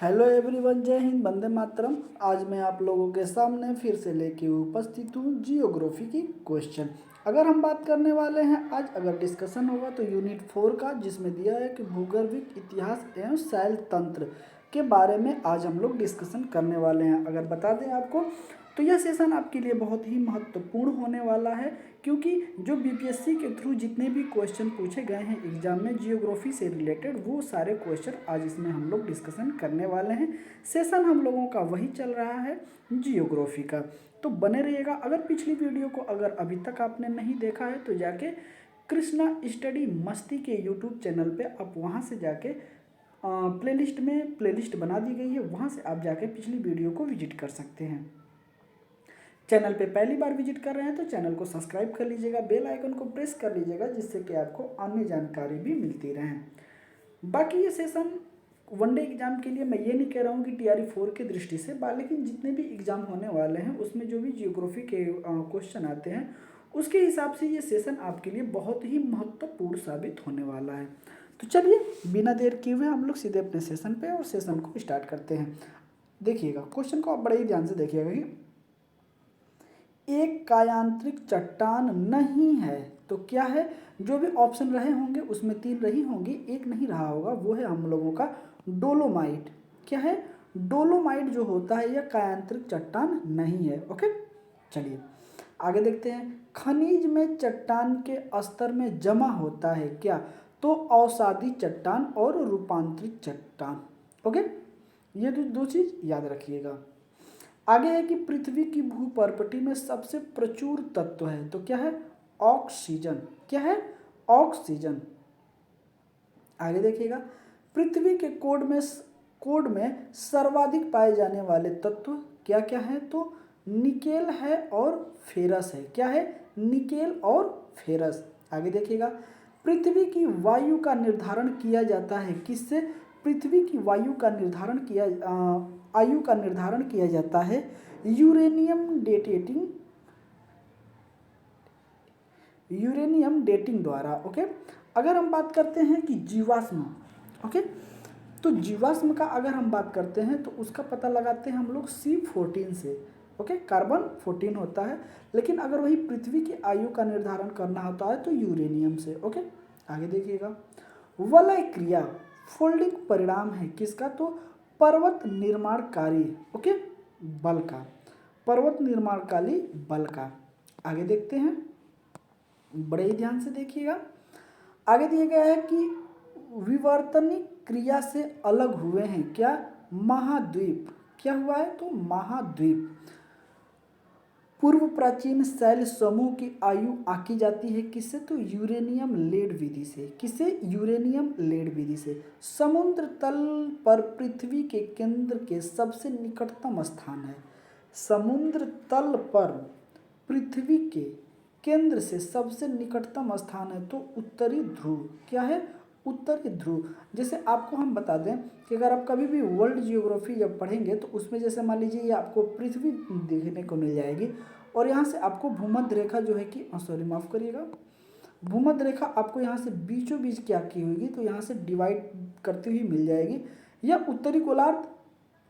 Hello everyone, जय हिंद, वंदे मातरम। आज मैं आप लोगों के सामने फिर से लेके उपस्थित हूँ जियोग्राफी की क्वेश्चन। अगर हम बात करने वाले हैं आज, अगर डिस्कशन होगा तो यूनिट 4 का, जिसमें दिया है कि भूगर्भिक इतिहास एवं शैल तंत्र के बारे में आज हम लोग डिस्कशन करने वाले हैं। अगर बता दें आपको तो यह सेशन आपके लिए बहुत ही महत्वपूर्ण होने वाला है, क्योंकि जो बीपीएससी के थ्रू जितने भी क्वेश्चन पूछे गए हैं एग्जाम में जियोग्राफी से रिलेटेड, वो सारे क्वेश्चन आज इसमें हम लोग डिस्कशन करने वाले हैं। सेशन हम लोगों का वही चल रहा है जियोग्राफी का, तो बने रहिएगा। अगर पिछली वीडियो को अगर अभी तक आपने नहीं देखा है तो जाके कृष्णा स्टडी मस्ती के यूट्यूब चैनल पे आप वहाँ से जाके प्लेलिस्ट में प्लेलिस्ट बना दी गई है, वहाँ से आप जाके पिछली वीडियो को विजिट कर सकते हैं। चैनल पे पहली बार विजिट कर रहे हैं तो चैनल को सब्सक्राइब कर लीजिएगा, बेल आइकन को प्रेस कर लीजिएगा, जिससे कि आपको अन्य जानकारी भी मिलती रहे। बाकी ये सेशन वनडे एग्जाम के लिए मैं ये नहीं कह रहा हूँ कि टीआरई 4 की दृष्टि से, लेकिन जितने भी एग्जाम होने वाले हैं उसमें जो भी जियोग्राफी के क्वेश्चन आते हैं उसके हिसाब से ये सेशन आपके लिए बहुत ही महत्वपूर्ण साबित होने वाला है। तो चलिए बिना देर किए हुए हम लोग सीधे अपने सेशन पे और सेशन को स्टार्ट करते हैं। देखिएगा क्वेश्चन को आप बड़े ही ध्यान से देखिएगा कि एक कायांतरिक चट्टान नहीं है तो क्या है। जो भी ऑप्शन रहे होंगे उसमें 3 रही होंगी, एक नहीं रहा होगा, वो है हम लोगों का डोलोमाइट। क्या है? डोलोमाइट जो होता है यह कायांतरिक चट्टान नहीं है। ओके, चलिए आगे देखते हैं। खनिज में चट्टान के स्तर में जमा होता है क्या? तो अवसादी चट्टान और रूपांतरित चट्टान। ओके, ये दो चीज याद रखिएगा। आगे है कि पृथ्वी की भूपर्पटी में सबसे प्रचुर तत्व है तो क्या है? ऑक्सीजन। क्या है? ऑक्सीजन। आगे देखिएगा, पृथ्वी के कोड में सर्वाधिक पाए जाने वाले तत्व क्या क्या है? तो निकेल है और फेरस है। क्या है? निकेल और फेरस। आगे देखिएगा, पृथ्वी की वायु का निर्धारण किया जाता है किससे? पृथ्वी की वायु का निर्धारण आयु का निर्धारण किया जाता है यूरेनियम डेटिंग द्वारा। ओके, अगर हम बात करते हैं कि जीवाश्म, ओके, तो जीवाश्म का अगर हम बात करते हैं तो उसका पता लगाते हैं हम लोग C14 से। ओके, कार्बन 14 होता है, लेकिन अगर वही पृथ्वी की आयु का निर्धारण करना होता है तो यूरेनियम से। ओके, आगे देखिएगा, वलय क्रिया फोल्डिंग परिणाम है किसका? तो पर्वत निर्माणकारी, ओके, बल का, पर्वत निर्माणकारी बल का। आगे देखते हैं, बड़े ही ध्यान से देखिएगा। आगे दिया गया है कि विवर्तनिक क्रिया से अलग हुए हैं क्या? महाद्वीप। क्या हुआ है? तो महाद्वीप। पूर्व प्राचीन शैल समूह की आयु आकी जाती है किससे? तो यूरेनियम लेड विधि से। किससे? यूरेनियम लेड विधि से। समुद्र तल पर पृथ्वी के केंद्र के सबसे निकटतम स्थान है। समुद्र तल पर पृथ्वी के केंद्र से सबसे निकटतम स्थान है तो उत्तरी ध्रुव। क्या है? उत्तरी ध्रुव। जैसे आपको हम बता दें कि अगर आप कभी भी वर्ल्ड जियोग्राफी जब पढ़ेंगे तो उसमें जैसे मान लीजिए ये आपको पृथ्वी देखने को मिल जाएगी, और यहाँ से आपको भूमध्य रेखा जो है कि सॉरी माफ़ करिएगा, भूमध्य रेखा आपको यहाँ से बीचों बीच क्या की होगी, तो यहाँ से डिवाइड करती हुई मिल जाएगी। यह उत्तरी गोलार्ध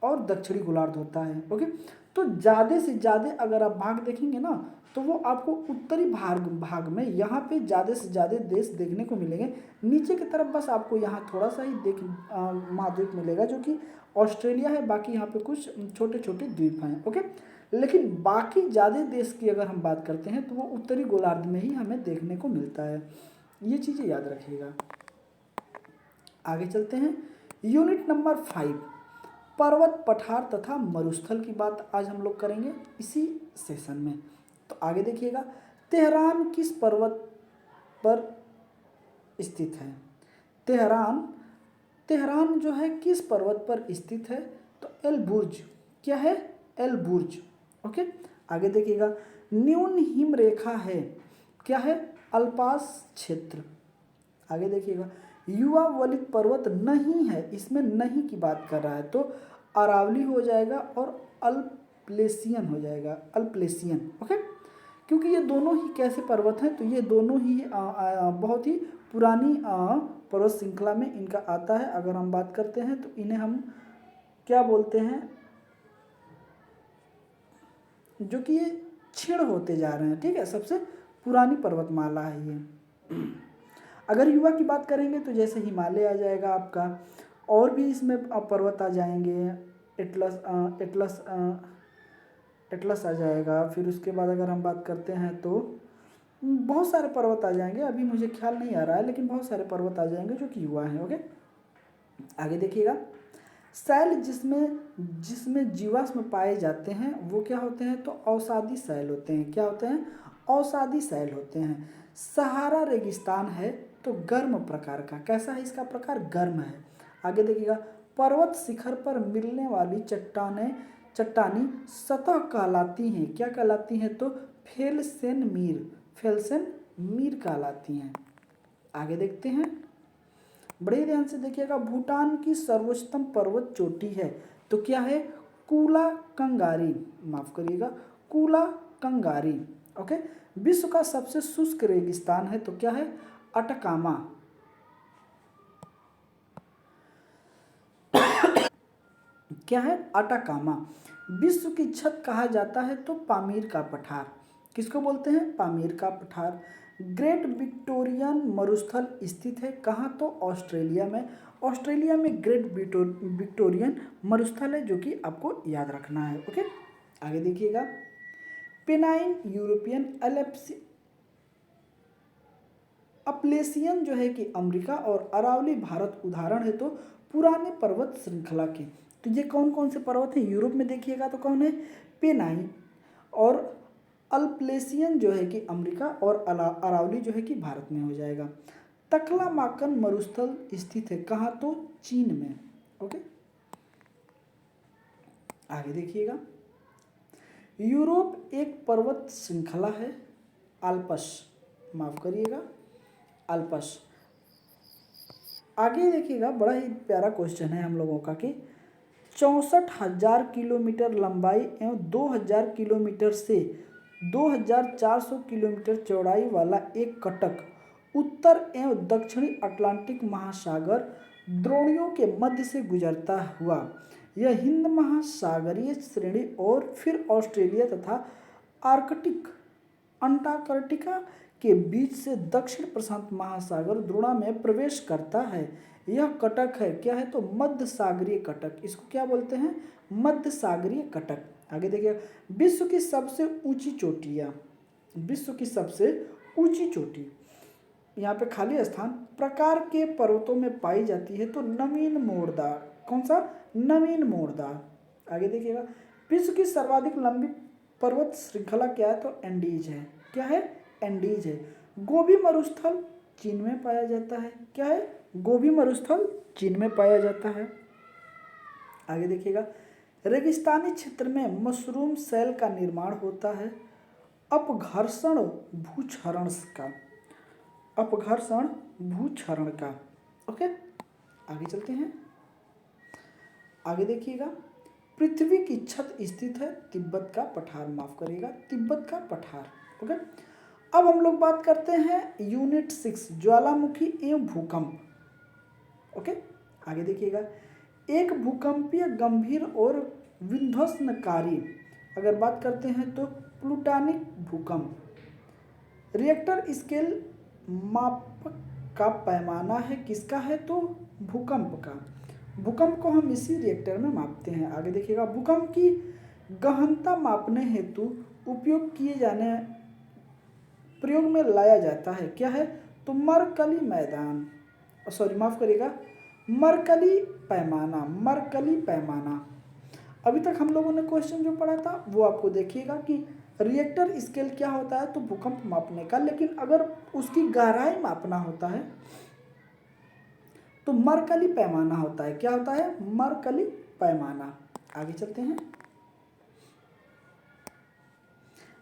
और दक्षिणी गोलार्ध होता है। ओके, तो ज़्यादा से ज़्यादा अगर आप भाग देखेंगे ना तो वो आपको उत्तरी भाग में यहाँ पे ज़्यादा से ज़्यादा देश देखने को मिलेंगे। नीचे की तरफ बस आपको यहाँ थोड़ा सा ही महाद्वीप मिलेगा जो कि ऑस्ट्रेलिया है, बाकी यहाँ पे कुछ छोटे छोटे द्वीप हैं। ओके, लेकिन बाकी ज़्यादा देश की अगर हम बात करते हैं तो वो उत्तरी गोलार्ध में ही हमें देखने को मिलता है। ये चीज़ें याद रखिएगा। आगे चलते हैं, यूनिट नंबर 5, पर्वत, पठार तथा मरुस्थल की बात आज हम लोग करेंगे इसी सेशन में। तो आगे देखिएगा, तेहरान किस पर्वत पर स्थित है? तेहरान जो है किस पर्वत पर स्थित है? तो एलबुर्ज। क्या है? एलबुर्ज। ओके, आगे देखिएगा, न्यून हिम रेखा है। क्या है? अल्पास क्षेत्र। आगे देखिएगा, युवा वलित पर्वत नहीं है, इसमें नहीं की बात कर रहा है तो अरावली हो जाएगा और अल्पलेशियन हो जाएगा, अल्पलेशियन। ओके, क्योंकि ये दोनों ही कैसे पर्वत हैं, तो ये दोनों ही बहुत ही पुरानी पर्वत श्रृंखला में इनका आता है। अगर हम बात करते हैं तो इन्हें हम क्या बोलते हैं, जो कि ये क्षीण होते जा रहे हैं, ठीक है। सबसे पुरानी पर्वतमाला है ये। अगर युवा की बात करेंगे तो जैसे हिमालय आ जाएगा आपका, और भी इसमें पर्वत आ जाएंगे, एटलस एटलस एटलस आ जाएगा। फिर उसके बाद अगर हम बात करते हैं तो बहुत सारे पर्वत आ जाएंगे, अभी मुझे ख्याल नहीं आ रहा है, लेकिन बहुत सारे पर्वत आ जाएंगे जो कि युवा हैं। ओके, आगे देखिएगा। शैल जिसमें जिसमें जीवाश्म पाए जाते हैं वो क्या होते हैं, तो औषधि शैल होते हैं। क्या होते हैं, औषधि शैल होते हैं। सहारा रेगिस्तान है तो गर्म प्रकार का, कैसा है इसका प्रकार, गर्म है। आगे देखिएगा। पर्वत शिखर पर मिलने वाली चट्टानी सतह कहलाती हैं, क्या कहलाती हैं, तो फेल्सन मीर कहलाती हैं। आगे देखते हैं, बड़े ध्यान से देखिएगा। भूटान की सर्वोच्चतम पर्वत चोटी है तो क्या है, कूला कंगारी, माफ करिएगा, कूला कंगारी। ओके, विश्व का सबसे शुष्क रेगिस्तान है तो क्या है, अटकामा। क्या है, अटाकामा। विश्व की छत कहा जाता है तो पामीर का पठार, किसको बोलते हैं, पामीर का पठार। ग्रेट विक्टोरियन मरुस्थल स्थित है कहाँ, तो ऑस्ट्रेलिया में। ऑस्ट्रेलिया में ग्रेट विक्टोरियन मरुस्थल है, जो कि आपको याद रखना है। ओके, आगे देखिएगा। पेनाइन यूरोपियन अपलेशियन जो है कि अमेरिका, और अरावली भारत उदाहरण है तो पुराने पर्वत श्रृंखला के। तो ये कौन कौन से पर्वत हैं, यूरोप में देखिएगा तो कौन है, पेनाइन, और अल्प्लेशियन जो है कि अमेरिका, और अरावली जो है कि भारत में हो जाएगा। तकलामाकन मरुस्थल स्थित है कहाँ, तो चीन में। ओके, आगे देखिएगा। यूरोप एक पर्वत श्रृंखला है, आल्पस, माफ करिएगा, आल्पस। आगे देखिएगा, बड़ा ही प्यारा क्वेश्चन है हम लोगों का कि 64,000 किलोमीटर लंबाई एवं 2,000 किलोमीटर से 2,400 किलोमीटर चौड़ाई वाला एक कटक उत्तर एवं दक्षिणी अटलांटिक महासागर द्रोणियों के मध्य से गुजरता हुआ यह हिंद महासागरीय श्रेणी और फिर ऑस्ट्रेलिया तथा आर्कटिक अंटार्कटिका के बीच से दक्षिण प्रशांत महासागर द्रोण में प्रवेश करता है। यह कटक है, क्या है, तो मध्य सागरीय कटक, इसको क्या बोलते हैं, मध्य सागरीय कटक। आगे देखिए। विश्व की सबसे ऊंची चोटियाँ, विश्व की सबसे ऊंची चोटी, यहाँ पे खाली स्थान प्रकार के पर्वतों में पाई जाती है तो नवीन मोड़दार, कौन सा, नवीन मोड़दार। आगे देखिएगा। विश्व की सर्वाधिक लंबी पर्वत श्रृंखला क्या है, तो एंडीज है, क्या है, एंडीज है। गोबी मरुस्थल चीन में पाया जाता है, क्या है, गोबी मरुस्थल चीन में पाया जाता है। आगे देखिएगा। रेगिस्तानी क्षेत्र में मशरूम सेल का निर्माण होता है अपघर्षण भूक्षरण का, अपघर्षण भूक्षरण का। ओके, आगे चलते हैं। आगे देखिएगा। पृथ्वी की छत स्थित है तिब्बत का पठार, माफ करिएगा, तिब्बत का पठार। ओके, अब हम लोग बात करते हैं यूनिट 6 ज्वालामुखी एवं भूकंप। ओके, आगे देखिएगा। एक भूकंपीय गंभीर और विध्वंसनकारी, अगर बात करते हैं तो प्लूटोनिक भूकंप। रिएक्टर स्केल मापक का पैमाना है, किसका है, तो भूकंप का। भूकंप को हम इसी रिएक्टर में मापते हैं। आगे देखिएगा। भूकंप की गहनता मापने हेतु प्रयोग में लाया जाता है, क्या है, तो मरकली मैदान, सॉरी माफ करिएगा, मरकली पैमाना, मरकली पैमाना। अभी तक हम लोगों ने क्वेश्चन जो पढ़ा था वो आपको देखिएगा कि रिएक्टर स्केल क्या होता है, तो भूकंप मापने का, लेकिन अगर उसकी गहराई मापना होता है तो मरकली पैमाना होता है, क्या होता है, मरकली पैमाना। आगे चलते हैं।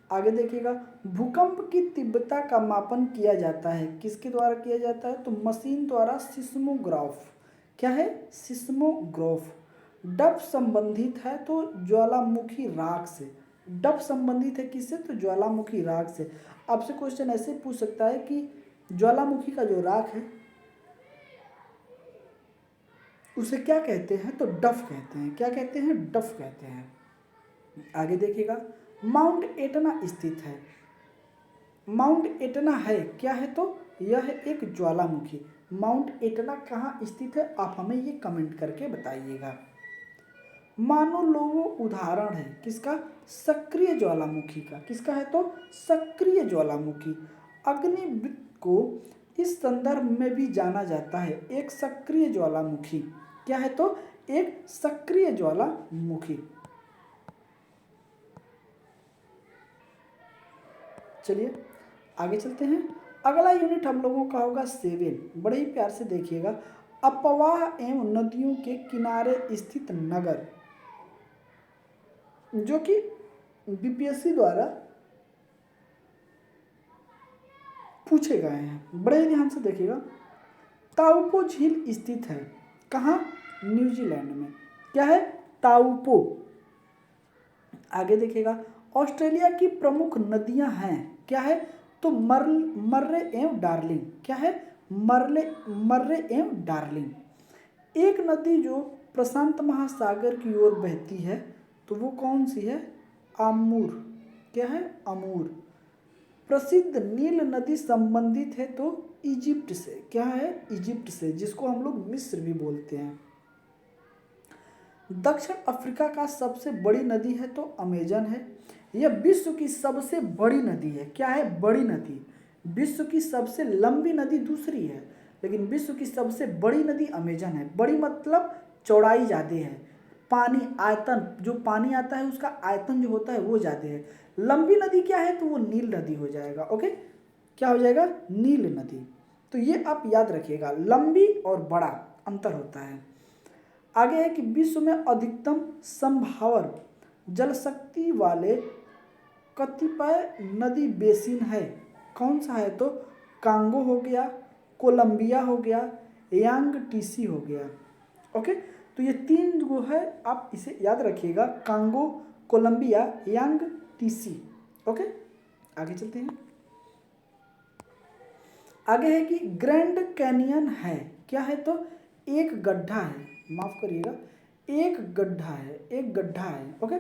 आगे देखिएगा। भूकंप की तीव्रता का मापन किया जाता है, किसके द्वारा किया जाता है, तो मशीन द्वारा, सिस्मोग्राफ, क्या है, सिस्मोग्राफ। डप संबंधित है तो ज्वालामुखी राख से, डप संबंधित है किससे, तो ज्वालामुखी राख से। आपसे क्वेश्चन ऐसे पूछ सकता है कि ज्वालामुखी का जो राख है उसे क्या कहते हैं? तो डफ कहते हैं। क्या कहते हैं? डफ कहते हैं। आगे देखिएगा, माउंट एटना स्थित है। माउंट एटना है क्या है? तो यह है एक ज्वालामुखी। माउंट एटना कहाँ स्थित है? आप हमें ये कमेंट करके बताइएगा। मानो लोगो उदाहरण है किसका? सक्रिय ज्वालामुखी का। किसका है? तो सक्रिय ज्वालामुखी। अग्निवृत्त को इस संदर्भ में भी जाना जाता है, एक सक्रिय ज्वालामुखी। क्या है? तो एक सक्रिय ज्वालामुखी। चलिए आगे चलते हैं। अगला यूनिट हम लोगों का होगा 7। बड़े ही प्यार से देखिएगा। अपवाह एवं नदियों के किनारे स्थित नगर, जो कि बीपीएससी द्वारा पूछे गए हैं। बड़े ही ध्यान से देखिएगा। ताउपो झील स्थित है कहाँ? न्यूजीलैंड में। क्या है? ताउपो। आगे देखिएगा, ऑस्ट्रेलिया की प्रमुख नदियां हैं। क्या है? तो मर्रे एवं डार्लिंग। क्या है? मर्रे एवं डार्लिंग। एक नदी जो प्रशांत महासागर की ओर बहती है, तो वो कौन सी है? अमूर। क्या है? अमूर। प्रसिद्ध नील नदी संबंधित है तो इजिप्ट से। क्या है? इजिप्ट से, जिसको हम लोग मिस्र भी बोलते हैं। दक्षिण अफ्रीका का सबसे बड़ी नदी है तो अमेजन है। यह विश्व की सबसे बड़ी नदी है। क्या है? बड़ी नदी। विश्व की सबसे लंबी नदी दूसरी है, लेकिन विश्व की सबसे बड़ी नदी अमेजन है। बड़ी मतलब चौड़ाई ज़्यादा है, पानी आयतन, जो पानी आता है उसका आयतन जो होता है वो ज़्यादा है। लंबी नदी क्या है? तो वो नील नदी हो जाएगा। ओके, क्या हो जाएगा? नील नदी। तो ये आप याद रखिएगा, लंबी और बड़ा अंतर होता है। आगे है कि विश्व में अधिकतम संभावर जल शक्ति वाले कतिपय नदी बेसिन है। कौन सा है? तो कांगो हो गया, कोलंबिया हो गया, यांगटीसी हो गया। ओके, तो ये 3 जो है आप इसे याद रखिएगा, कांगो, कोलंबिया, यांगटीसी। ओके, आगे चलते हैं। आगे है कि ग्रैंड कैनियन है। क्या है? तो एक गड्ढा है, माफ करिएगा, एक गड्ढा है, एक गड्ढा है। ओके,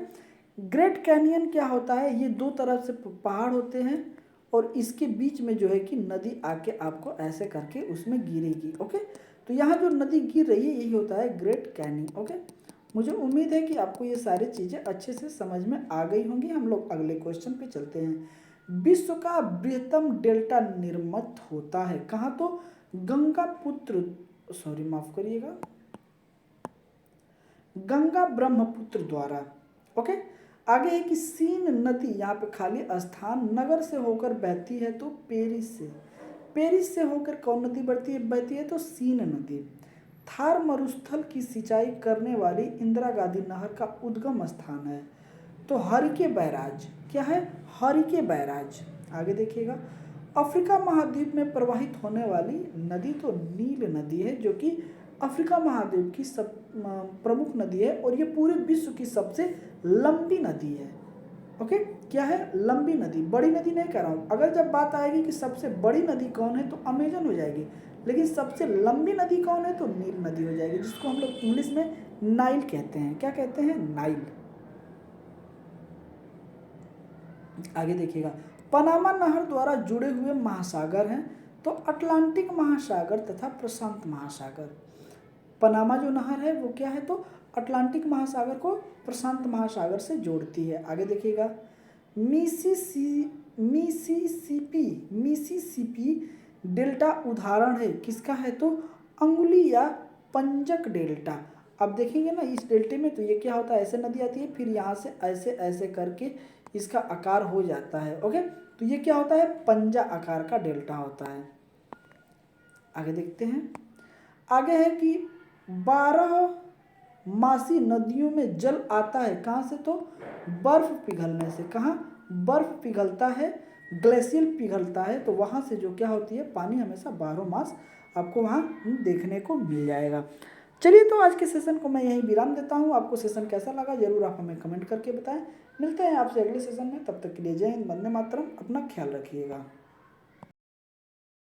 ग्रेट कैनियन क्या होता है? ये 2 तरफ से पहाड़ होते हैं और इसके बीच में जो है कि नदी आके आपको ऐसे करके उसमें गिरेगी। ओके, तो यहाँ जो नदी गिर रही है यही होता है ग्रेट कैनियन। ओके, मुझे उम्मीद है कि आपको ये सारी चीज़ें अच्छे से समझ में आ गई होंगी। हम लोग अगले क्वेश्चन पे चलते हैं। विश्व का बृहत्तम डेल्टा निर्मित होता है कहाँ? तो गंगा पुत्र, सॉरी माफ करिएगा, गंगा ब्रह्मपुत्र द्वारा। ओके, आगे है कि सीन नदी, यहाँ पे खाली स्थान, नगर से होकर बहती है तो पेरिस से। पेरिस से होकर कौन नदी बहती है? तो सीन नदी। थार मरुस्थल की सिंचाई करने वाली इंदिरा गांधी नहर का उद्गम स्थान है तो हरिके बैराज। क्या है? हरिके बैराज। आगे देखिएगा, अफ्रीका महाद्वीप में प्रवाहित होने वाली नदी तो नील नदी है, जो कि अफ्रीका महाद्वीप की सब प्रमुख नदी है और ये पूरे विश्व की सबसे लंबी नदी है। ओके, क्या है? लंबी नदी। बड़ी नदी नहीं कह रहा हूँ। अगर जब बात आएगी कि सबसे बड़ी नदी कौन है तो अमेजन हो जाएगी, लेकिन सबसे लंबी नदी कौन है? तो नील नदी हो जाएगी, जिसको हम लोग इंग्लिश में नाइल कहते हैं। क्या कहते हैं? नाइल। आगे देखिएगा, पनामा नहर द्वारा जुड़े हुए महासागर हैं तो अटलांटिक महासागर तथा प्रशांत महासागर। पनामा जो नहर है वो क्या है? तो अटलांटिक महासागर को प्रशांत महासागर से जोड़ती है। आगे देखिएगा, मिसिसिपी डेल्टा उदाहरण है किसका है? तो अंगुली या पंजक डेल्टा। अब देखेंगे ना इस डेल्टे में, तो ये क्या होता है? ऐसे नदी आती है, फिर यहाँ से ऐसे ऐसे करके इसका आकार हो जाता है। ओके, तो ये क्या होता है? पंजा आकार का डेल्टा होता है। आगे देखते हैं। आगे है कि 12 मासी नदियों में जल आता है कहाँ से? तो बर्फ पिघलने से। कहाँ? बर्फ पिघलता है, ग्लेशियर पिघलता है, तो वहाँ से जो क्या होती है? पानी हमेशा 12 मास आपको वहाँ देखने को मिल जाएगा। चलिए, तो आज के सेशन को मैं यहीं विराम देता हूँ। आपको सेशन कैसा लगा जरूर आप हमें कमेंट करके बताएं। मिलते हैं आपसे अगले सेशन में, तब तक के लिए जय हिंद, वंदे मातरम। अपना ख्याल रखिएगा।